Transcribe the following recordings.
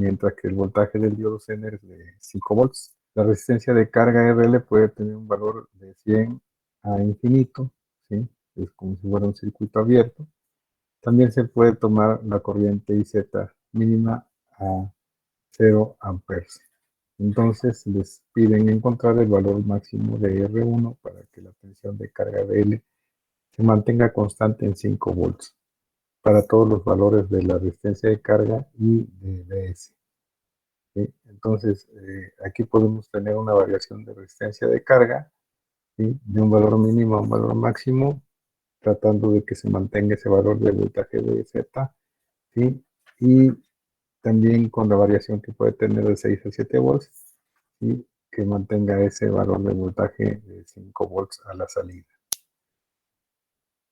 mientras que el voltaje del diodo Zener es de 5 volts. La resistencia de carga RL puede tener un valor de 100 a infinito, ¿sí? Es como si fuera un circuito abierto. También se puede tomar la corriente IZ mínima a 0 amperes. Entonces les piden encontrar el valor máximo de R1 para que la tensión de carga de L se mantenga constante en 5 volts para todos los valores de la resistencia de carga y de BS. ¿Sí? Entonces, aquí podemos tener una variación de resistencia de carga, ¿sí? De un valor mínimo a un valor máximo, tratando de que se mantenga ese valor de voltaje de Z, ¿sí? Y también con la variación que puede tener de 6 a 7 volts, ¿sí? Que mantenga ese valor de voltaje de 5 volts a la salida.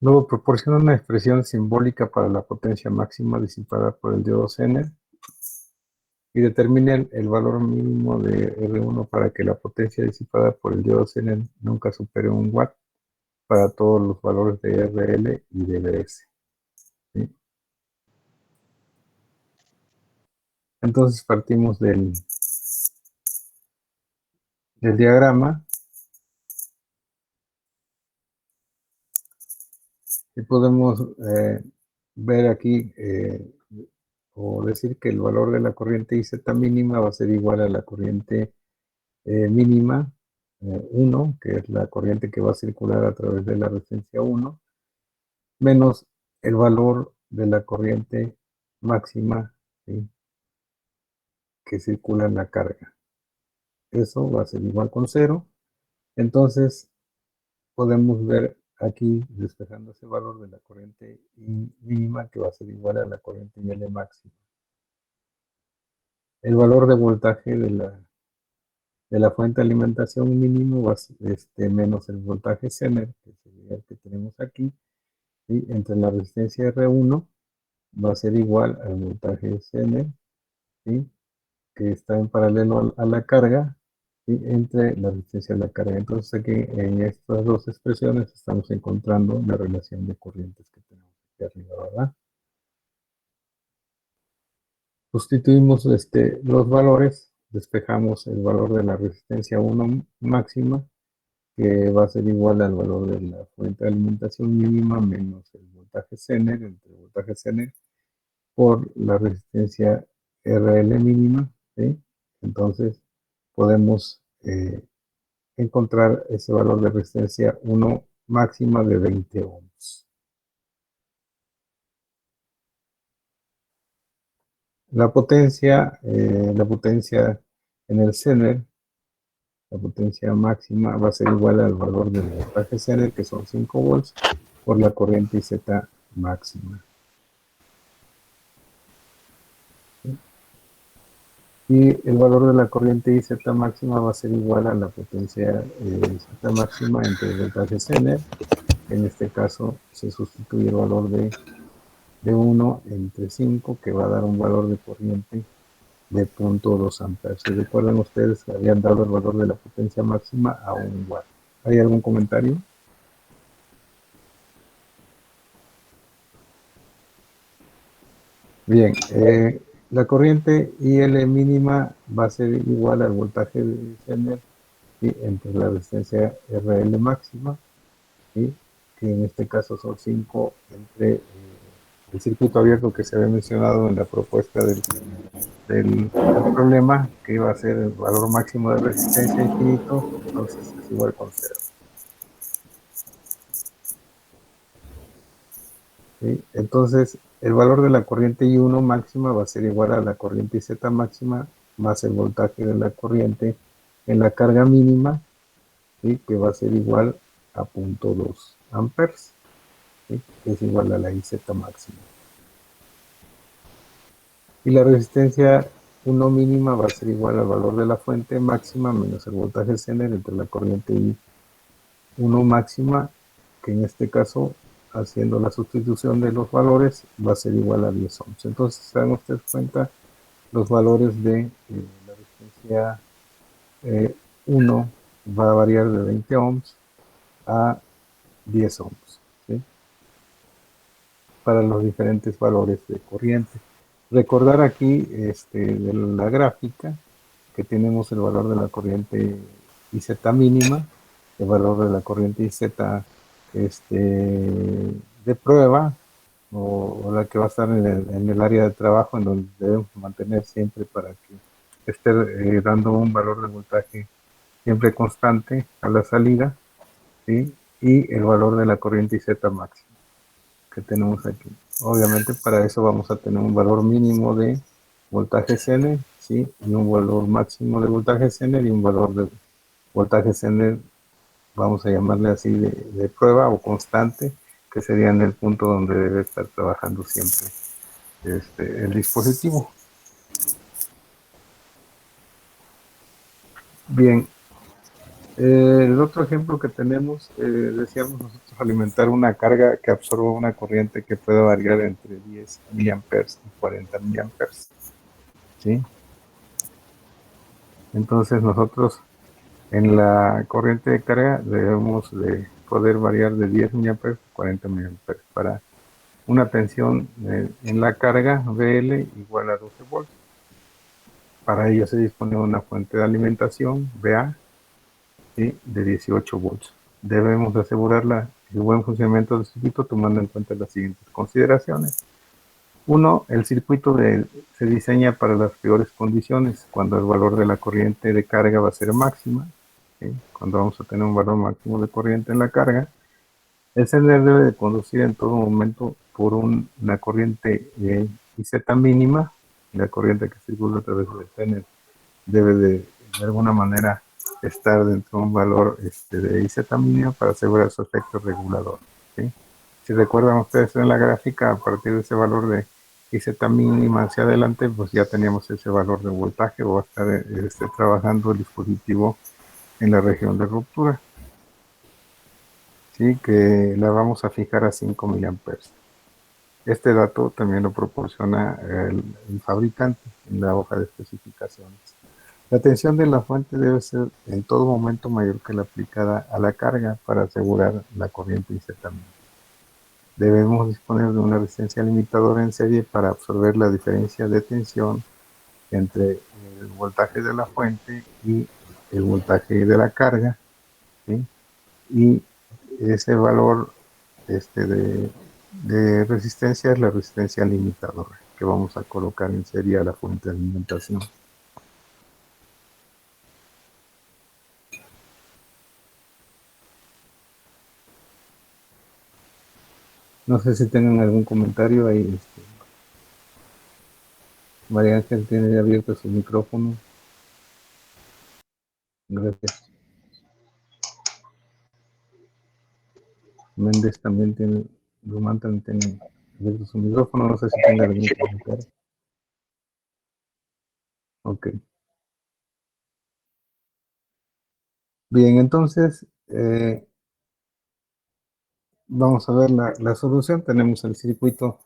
Luego proporciona una expresión simbólica para la potencia máxima disipada por el diodo Zener y determinen el valor mínimo de R1 para que la potencia disipada por el diodo Zener nunca supere 1 watt para todos los valores de RL y de BS. ¿Sí? Entonces partimos del diagrama y podemos ver aquí o decir que el valor de la corriente IZ mínima va a ser igual a la corriente mínima 1, que es la corriente que va a circular a través de la resistencia 1, menos el valor de la corriente máxima, ¿sí? Que circula en la carga. Eso va a ser igual con 0. Entonces podemos ver aquí despejando ese valor de la corriente mínima que va a ser igual a la corriente IL máxima. El valor de voltaje de la fuente de alimentación mínimo va a ser menos el voltaje Zener, que sería el que tenemos aquí, ¿sí? Entre la resistencia R1 va a ser igual al voltaje Zener, ¿sí? Que está en paralelo a la carga, ¿sí? Entre la resistencia de la carga. Entonces aquí en estas dos expresiones estamos encontrando la relación de corrientes que tenemos aquí arriba, ¿verdad? Sustituimos los valores, despejamos el valor de la resistencia 1 máxima, que va a ser igual al valor de la fuente de alimentación mínima menos el voltaje Zener, entre el voltaje Zener por la resistencia RL mínima, ¿sí? Entonces podemos encontrar ese valor de resistencia 1 máxima de 20 ohms. La potencia en el Zener, la potencia máxima va a ser igual al valor del voltaje Zener, que son 5 volts, por la corriente IZ máxima. ¿Sí? Y el valor de la corriente IZ máxima va a ser igual a la potencia Z máxima entre el voltaje Zener. En este caso se sustituye el valor de 1 entre 5, que va a dar un valor de corriente de 0.2 amperes. Si recuerdan ustedes que habían dado el valor de la potencia máxima a 1 watt. ¿Hay algún comentario? Bien, la corriente IL mínima va a ser igual al voltaje de Zener, ¿sí? Entre la resistencia RL máxima, ¿sí? Que en este caso son 5 entre el circuito abierto que se había mencionado en la propuesta del problema, que iba a ser el valor máximo de resistencia infinito, entonces es igual con 0. ¿Sí? Entonces, el valor de la corriente I1 máxima va a ser igual a la corriente Z máxima más el voltaje de la corriente en la carga mínima, ¿sí? Que va a ser igual a 0.2 amperes, ¿sí? Que es igual a la IZ máxima. Y la resistencia 1 mínima va a ser igual al valor de la fuente máxima menos el voltaje Zener entre la corriente I1 máxima, que en este caso, haciendo la sustitución de los valores, va a ser igual a 10 ohms. Entonces, se dan ustedes cuenta, los valores de la resistencia 1 va a variar de 20 ohms a 10 ohms, ¿sí? Para los diferentes valores de corriente. Recordar aquí de la gráfica que tenemos el valor de la corriente IZ mínima, el valor de la corriente IZ de prueba, o la que va a estar en el área de trabajo, en donde debemos mantener siempre para que esté dando un valor de voltaje siempre constante a la salida, ¿sí? Y el valor de la corriente IZ máxima que tenemos aquí. Obviamente para eso vamos a tener un valor mínimo de voltaje Zener, ¿sí? Y un valor máximo de voltaje Zener y un valor de voltaje Zener, vamos a llamarle así, de prueba o constante, que sería en el punto donde debe estar trabajando siempre el dispositivo. Bien, el otro ejemplo que tenemos, decíamos nosotros alimentar una carga que absorba una corriente que pueda variar entre 10 miliamperes y 40 miliamperes, ¿sí? Entonces nosotros en la corriente de carga debemos de poder variar de 10 miliamperes a 40 miliamperes para una tensión en la carga VL igual a 12 volts. Para ello se dispone de una fuente de alimentación VA, ¿sí? De 18 volts. Debemos de asegurar el buen funcionamiento del circuito tomando en cuenta las siguientes consideraciones. Uno, el circuito se diseña para las peores condiciones, cuando el valor de la corriente de carga va a ser máxima, ¿sí? Cuando vamos a tener un valor máximo de corriente en la carga. El sender debe de conducir en todo momento por una corriente IZ mínima. La corriente que circula a través del sender debe de alguna manera estar dentro de un valor de IZ mínima para asegurar su efecto regulador, ¿sí? Si recuerdan ustedes en la gráfica, a partir de ese valor de IZ mínima hacia adelante, pues ya teníamos ese valor de voltaje, o va a estar trabajando el dispositivo en la región de ruptura, ¿sí? Que la vamos a fijar a 5 miliamperes. Este dato también lo proporciona el fabricante en la hoja de especificaciones. La tensión de la fuente debe ser en todo momento mayor que la aplicada a la carga para asegurar la corriente IZ mínima. Debemos disponer de una resistencia limitadora en serie para absorber la diferencia de tensión entre el voltaje de la fuente y el voltaje de la carga, ¿sí? Y ese valor de resistencia es la resistencia limitadora que vamos a colocar en serie a la fuente de alimentación. No sé si tengan algún comentario ahí. María Ángel tiene abierto su micrófono. Gracias. Méndez también tiene, Román también tiene abierto su micrófono. No sé si tenga algún comentario. Ok. Bien, entonces vamos a ver la solución. Tenemos el circuito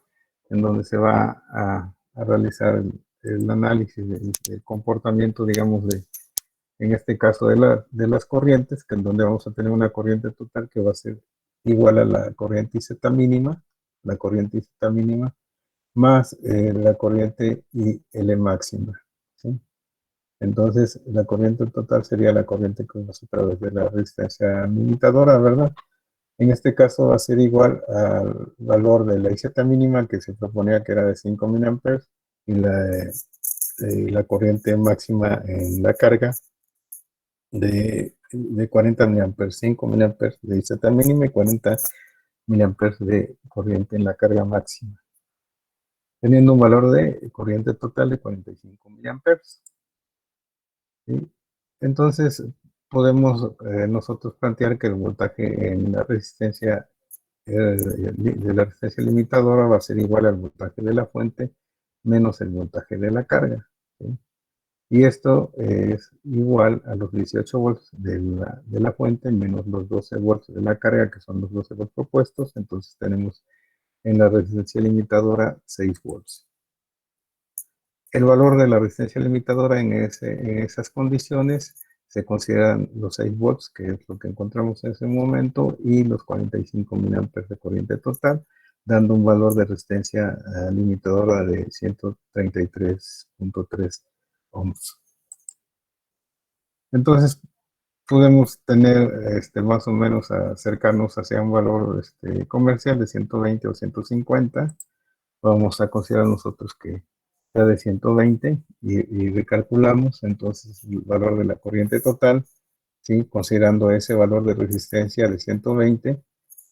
en donde se va a realizar el análisis del comportamiento, digamos, en este caso de las corrientes, que en donde vamos a tener una corriente total que va a ser igual a la corriente IZ mínima, la corriente IZ mínima, más la corriente IL máxima, ¿sí? Entonces, la corriente total sería la corriente que vamos a través de la resistencia limitadora, ¿verdad? En este caso va a ser igual al valor de la IZ mínima que se proponía que era de 5 miliamperes y la corriente máxima en la carga de 40 miliamperes, 5 miliamperes de IZ mínima y 40 miliamperes de corriente en la carga máxima, teniendo un valor de corriente total de 45 miliamperes, ¿sí? Entonces, podemos nosotros plantear que el voltaje en la resistencia de la resistencia limitadora va a ser igual al voltaje de la fuente menos el voltaje de la carga, ¿sí? Y esto es igual a los 18 volts de la fuente menos los 12 volts de la carga, que son los 12 volts propuestos. Entonces tenemos en la resistencia limitadora 6 volts. El valor de la resistencia limitadora en esas condiciones se consideran los 6 volts, que es lo que encontramos en ese momento, y los 45 miliamperes de corriente total, dando un valor de resistencia limitadora de 133.3 ohms. Entonces, podemos tener más o menos acercarnos hacia un valor comercial de 120 o 150. Vamos a considerar nosotros que sea de 120 y recalculamos entonces el valor de la corriente total, ¿sí? Considerando ese valor de resistencia de 120,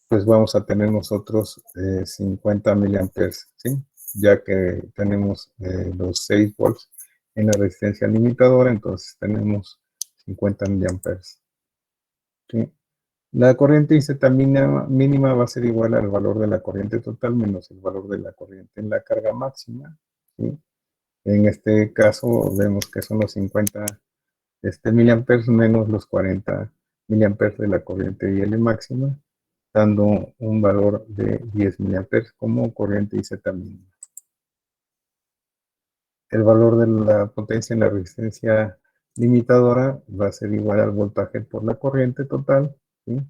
pues vamos a tener nosotros 50 miliamperes, ¿sí? Ya que tenemos los 6 volts en la resistencia limitadora, entonces tenemos 50 miliamperes, ¿sí? La corriente IZ mínima va a ser igual al valor de la corriente total menos el valor de la corriente en la carga máxima, ¿sí? En este caso vemos que son los 50 miliamperes menos los 40 miliamperes de la corriente IL máxima, dando un valor de 10 miliamperes como corriente IZ mínima. El valor de la potencia en la resistencia limitadora va a ser igual al voltaje por la corriente total, ¿sí?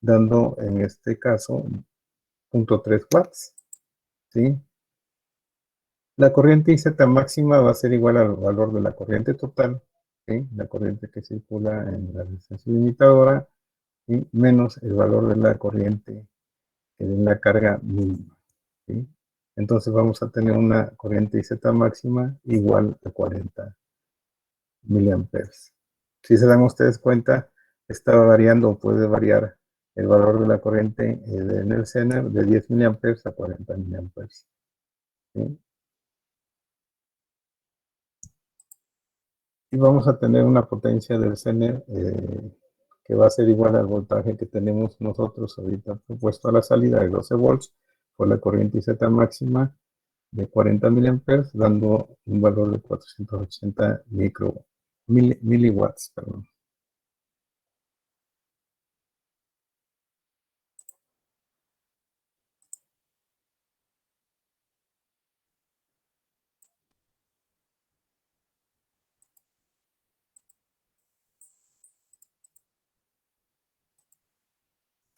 Dando en este caso 0.3 watts, ¿sí? La corriente IZ máxima va a ser igual al valor de la corriente total, ¿sí? La corriente que circula en la resistencia limitadora, ¿sí? Menos el valor de la corriente en la carga mínima, ¿sí? Entonces vamos a tener una corriente IZ máxima igual a 40 miliamperes. Si se dan ustedes cuenta, está variando o puede variar el valor de la corriente en el Zener de 10 miliamperes a 40 miliamperes, ¿sí? Y vamos a tener una potencia del Zener que va a ser igual al voltaje que tenemos nosotros ahorita propuesto a la salida de 12 volts por la corriente IZ máxima de 40 miliamperes, dando un valor de 480 miliwatts. Perdón.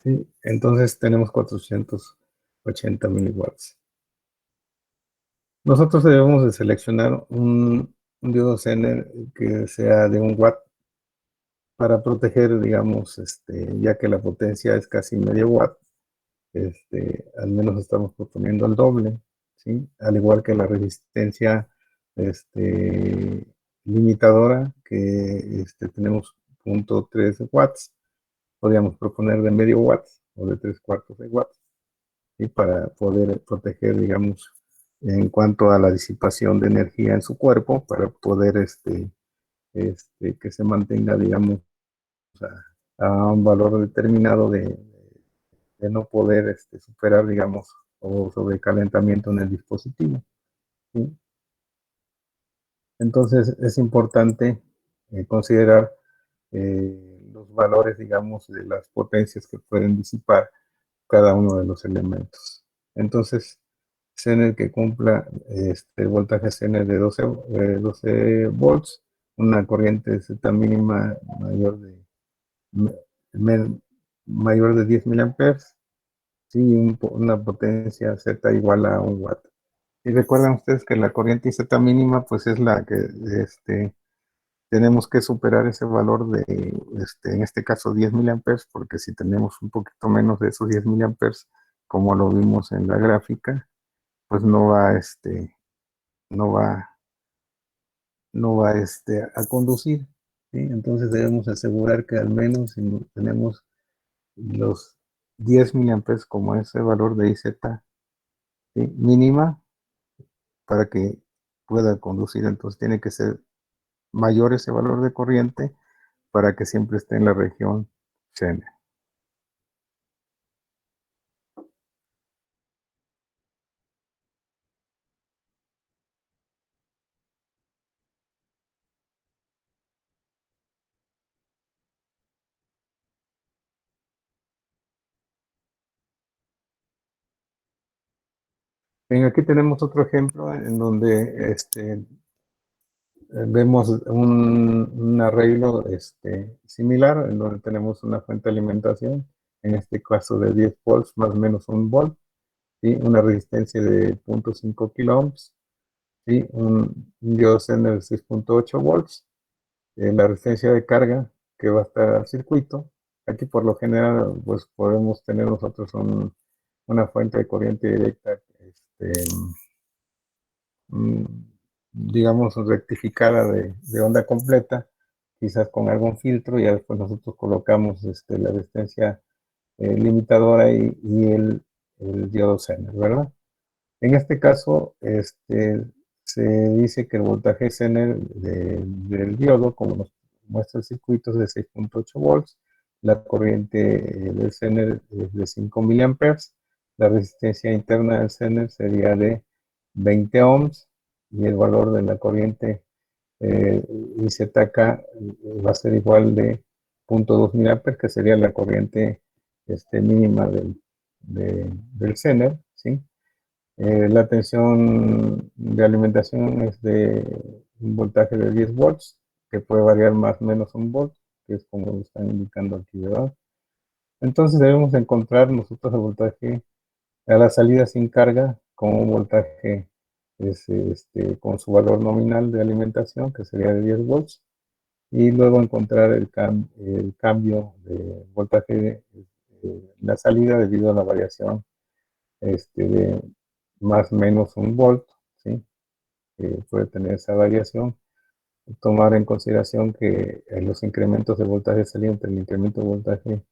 ¿Sí? Entonces tenemos 480 miliwatts. Nosotros debemos de seleccionar un diodo Zener que sea de 1 watt para proteger, digamos, ya que la potencia es casi medio watt, al menos estamos proponiendo el doble, ¿sí? Al igual que la resistencia limitadora, que tenemos 0.3 watts, podríamos proponer de medio watt o de 3/4 de watt, ¿sí? Para poder proteger, digamos, en cuanto a la disipación de energía en su cuerpo, para poder que se mantenga, digamos, a un valor determinado de no poder superar, digamos, o sobrecalentamiento en el dispositivo, ¿sí? Entonces es importante considerar los valores, digamos, de las potencias que pueden disipar cada uno de los elementos. Entonces, Zener que cumpla el voltaje Zener de 12 volts, una corriente Z mínima mayor de 10 miliamperes, sí, una potencia Z igual a 1 watt. Y recuerden ustedes que la corriente Z mínima, pues es la que tenemos que superar ese valor de, en este caso, 10 miliamperes, porque si tenemos un poquito menos de esos 10 miliamperes, como lo vimos en la gráfica, pues no va, no va a conducir, ¿sí? Entonces debemos asegurar que al menos si tenemos los 10 miliamperes como ese valor de IZ, ¿sí? Mínima, para que pueda conducir, entonces tiene que ser mayor ese valor de corriente para que siempre esté en la región Zener. Bien, aquí tenemos otro ejemplo en donde vemos un arreglo similar, en donde tenemos una fuente de alimentación, en este caso de 10 volts más o menos 1 volt, ¿sí? Una resistencia de 0.5 kilo ohms, ¿sí? Un diodo Zener de 6.8 volts, la resistencia de carga que va a estar al circuito. Aquí por lo general pues podemos tener nosotros una fuente de corriente directa, mm, digamos rectificada de onda completa, quizás con algún filtro, y ya después nosotros colocamos la resistencia limitadora y el diodo Zener, ¿verdad? En este caso, se dice que el voltaje Zener del diodo, como nos muestra el circuito, es de 6.8 volts, la corriente del Zener es de 5 miliamperes, la resistencia interna del Zener sería de 20 ohms, y el valor de la corriente IZK va a ser igual de 0.2 miliamperes, que sería la corriente mínima del Zener, ¿sí? La tensión de alimentación es de un voltaje de 10 volts, que puede variar más o menos un volt, que es como lo están indicando aquí, ¿verdad? Entonces debemos encontrar nosotros el voltaje a la salida sin carga con un voltaje con su valor nominal de alimentación, que sería de 10 volts, y luego encontrar el cambio de voltaje en la salida debido a la variación de más o menos un volt, ¿sí? Puede tener esa variación. Tomar en consideración que los incrementos de voltaje saliente, el incremento de voltaje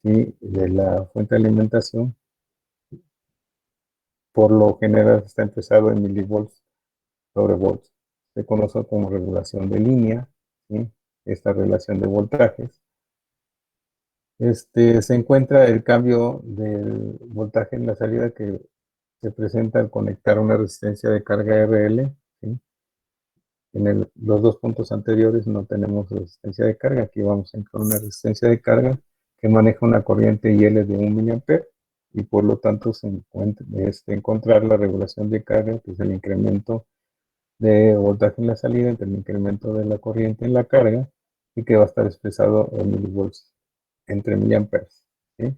y de la fuente de alimentación, por lo general está empezado en milivolts sobre volts. Se conoce como regulación de línea, ¿sí? Esta relación de voltajes. Se encuentra el cambio del voltaje en la salida que se presenta al conectar una resistencia de carga RL, ¿sí? Los dos puntos anteriores no tenemos resistencia de carga. Aquí vamos a encontrar una resistencia de carga que maneja una corriente IL de 1 miliampere, y por lo tanto se encuentra, encontrar la regulación de carga, que es el incremento de voltaje en la salida entre el incremento de la corriente en la carga, y que va a estar expresado en milivolts entre miliamperes, ¿sí?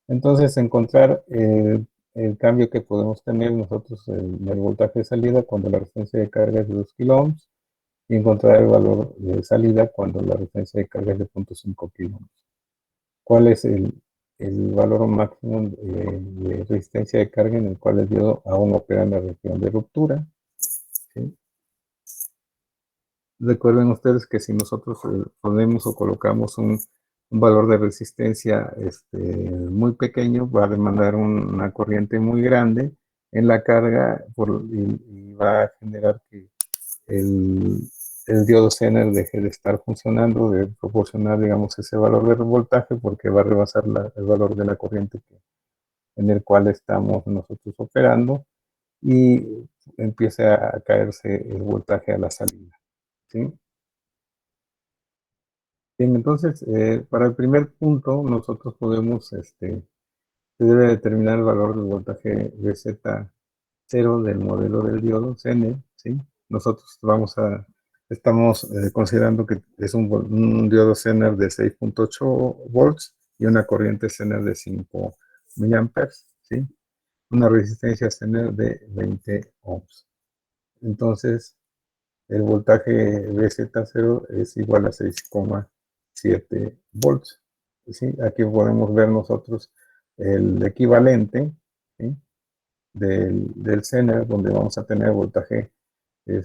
Entonces, encontrar el cambio que podemos tener nosotros en el voltaje de salida cuando la resistencia de carga es de 2 kilo ohms, y encontrar el valor de salida cuando la resistencia de carga es de 0.5 kilo ohms. ¿Cuál es el valor máximo de resistencia de carga en el cual el diodo aún opera en la región de ruptura? ¿Sí? Recuerden ustedes que si nosotros ponemos o colocamos un valor de resistencia muy pequeño, va a demandar una corriente muy grande en la carga y va a generar que el, el diodo Zener deje de estar funcionando, de proporcionar, digamos, ese valor de voltaje, porque va a rebasar el valor de la corriente en el cual estamos nosotros operando, y empieza a caerse el voltaje a la salida, ¿sí? Bien, entonces, para el primer punto, nosotros podemos, se debe determinar el valor del voltaje VZ0 del modelo del diodo Zener, ¿sí? Nosotros estamos considerando que es un diodo Zener de 6.8 volts y una corriente Zener de 5 miliamperes, ¿sí? Una resistencia Zener de 20 ohms. Entonces, el voltaje VZ0 es igual a 6,7 volts, ¿sí? Aquí podemos ver nosotros el equivalente, ¿sí? del Zener, donde vamos a tener voltaje del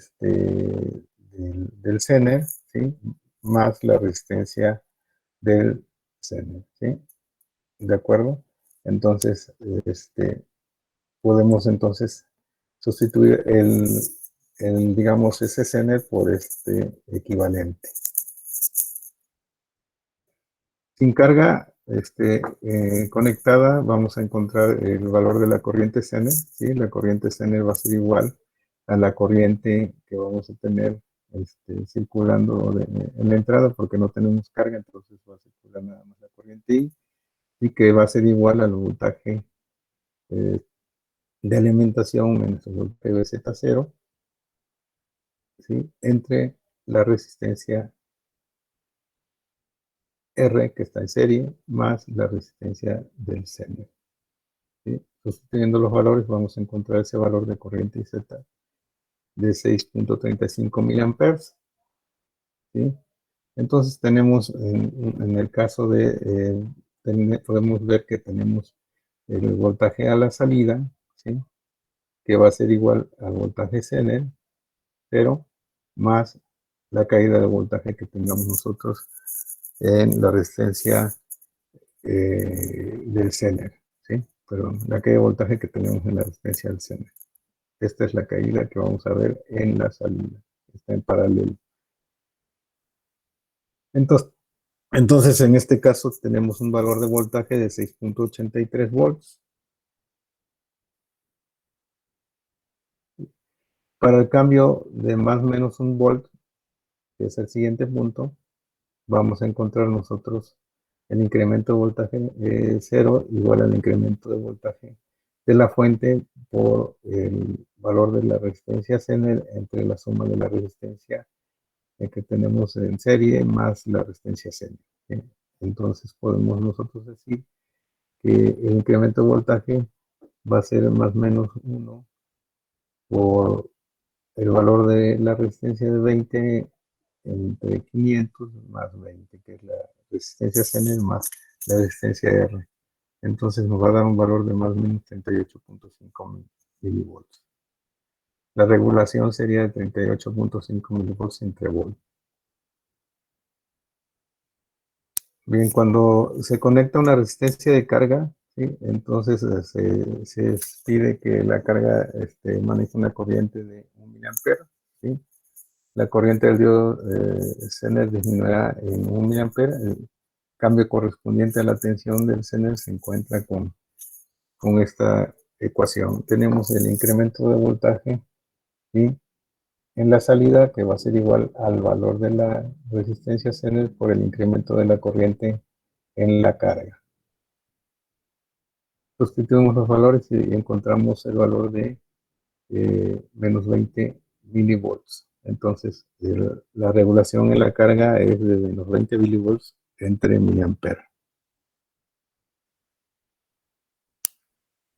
Zener, ¿sí? Más la resistencia del Zener, ¿sí? ¿De acuerdo? Entonces, podemos entonces sustituir digamos, ese Zener por este equivalente. Sin carga conectada, vamos a encontrar el valor de la corriente Zener, ¿sí? La corriente Zener va a ser igual a la corriente que vamos a tener circulando en la entrada, porque no tenemos carga, entonces va a circular nada más la corriente I, y que va a ser igual al voltaje eh, de alimentación menos el voltaje de Z0, ¿sí? Entre la resistencia R, que está en serie, más la resistencia del Zener. ¿sí? Sustituyendo los valores vamos a encontrar ese valor de corriente Z de 6.35 miliamperes, ¿sí? Entonces tenemos, en el caso de, podemos ver que tenemos el voltaje a la salida, ¿sí? Que va a ser igual al voltaje Zener, pero más la caída de voltaje que tengamos nosotros en la resistencia del Zener, ¿sí? Perdón, la caída de voltaje que tenemos en la resistencia del Zener. Esta es la caída que vamos a ver en la salida. Está en paralelo. Entonces, en este caso tenemos un valor de voltaje de 6.83 volts. Para el cambio de más o menos un volt, que es el siguiente punto, vamos a encontrar nosotros el incremento de voltaje 0 igual al incremento de voltaje de la fuente por el valor de la resistencia Zener entre la suma de la resistencia que tenemos en serie más la resistencia Zener, ¿sí? Entonces podemos nosotros decir que el incremento de voltaje va a ser más o menos 1 por el valor de la resistencia de 20 entre 500 más 20, que es la resistencia Zener más la resistencia R. Entonces nos va a dar un valor de más o menos 38.5 milivolts. La regulación sería de 38.5 milivolts entre volt. Bien, cuando se conecta una resistencia de carga, ¿sí? Entonces se pide que la carga maneje una corriente de 1 miliampere, ¿sí? La corriente del diodo Zener disminuirá en 1 miliampere. El cambio correspondiente a la tensión del Zener se encuentra con esta ecuación. Tenemos el incremento de voltaje, ¿sí? En la salida, que va a ser igual al valor de la resistencia Zener por el incremento de la corriente en la carga. Sustituimos los valores y encontramos el valor de menos 20 milivolts. Entonces, la regulación en la carga es de menos 20 milivolts entre miliamperes.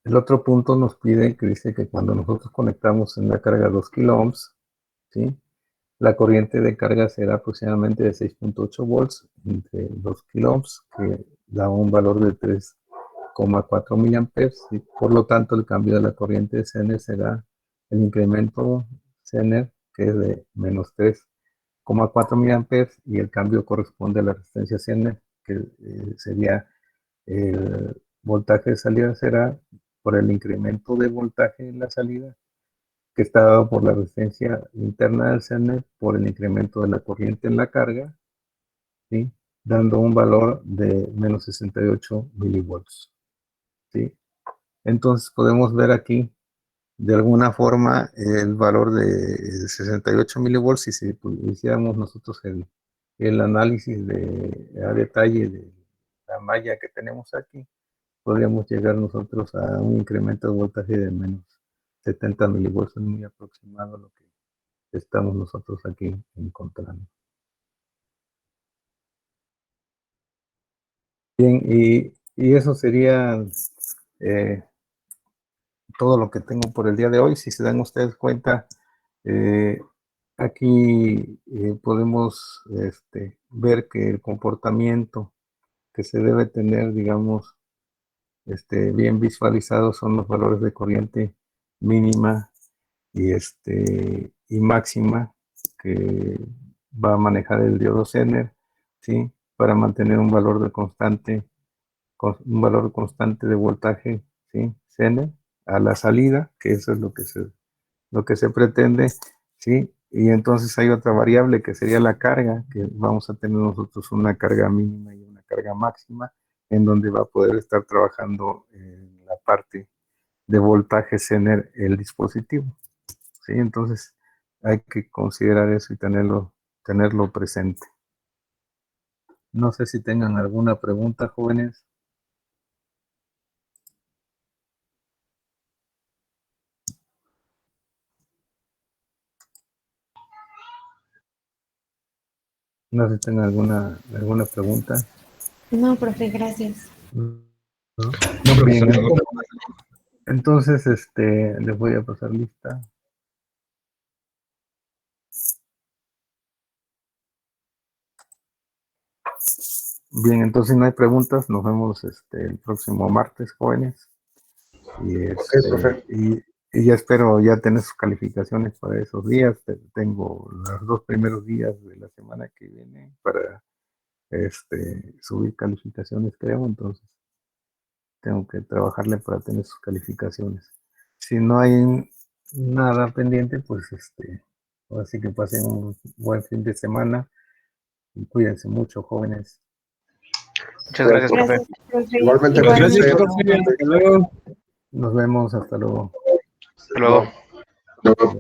El otro punto nos pide que dice que cuando nosotros conectamos en la carga 2 kilo ohms, ¿sí? La corriente de carga será aproximadamente de 6.8 volts entre 2 kilo ohms, que da un valor de 3,4 miliamperes, y por lo tanto el cambio de la corriente de Zener será el incremento Zener, que es de menos 3,4 miliamperes, y el cambio corresponde a la resistencia Zener, que sería el voltaje de salida será por el incremento de voltaje en la salida, que está dado por la resistencia interna del Zener por el incremento de la corriente en la carga, ¿sí? Dando un valor de menos 68 milivolts, ¿sí? Entonces podemos ver aquí de alguna forma el valor de 68 milivolts y si hiciéramos nosotros el análisis a detalle de la malla que tenemos aquí, podríamos llegar nosotros a un incremento de voltaje de menos 70 milivolts, es muy aproximado a lo que estamos nosotros aquí encontrando. Bien, y eso sería eh, todo lo que tengo por el día de hoy. Si se dan ustedes cuenta, eh, aquí podemos ver que el comportamiento que se debe tener, digamos, bien visualizado son los valores de corriente mínima y máxima que va a manejar el diodo Zener, ¿sí? Para mantener un valor constante de voltaje, ¿sí? Zener a la salida, que eso es lo que se pretende, ¿sí? Y entonces hay otra variable que sería la carga, que vamos a tener nosotros una carga mínima y una carga máxima, en donde va a poder estar trabajando en la parte de voltaje Zener el dispositivo, ¿sí? Entonces hay que considerar eso y tenerlo presente. No sé si tengan alguna pregunta, jóvenes. No sé si tengan alguna pregunta. No, profe, gracias. No, Bien, profesor. entonces, les voy a pasar lista. Bien, entonces no hay preguntas, nos vemos el próximo martes, jóvenes. Profe. Y ya espero ya tener sus calificaciones para esos días. Tengo los 2 primeros días de la semana que viene para subir calificaciones, creo, entonces tengo que trabajarle para tener sus calificaciones. Si no hay nada pendiente, pues ahora sí que pasen un buen fin de semana y cuídense mucho, jóvenes. Muchas gracias, profe. Gracias, profe. Igualmente, Igualmente. gracias, profe. Hasta luego. Nos vemos, hasta luego. Hasta luego. Hasta luego.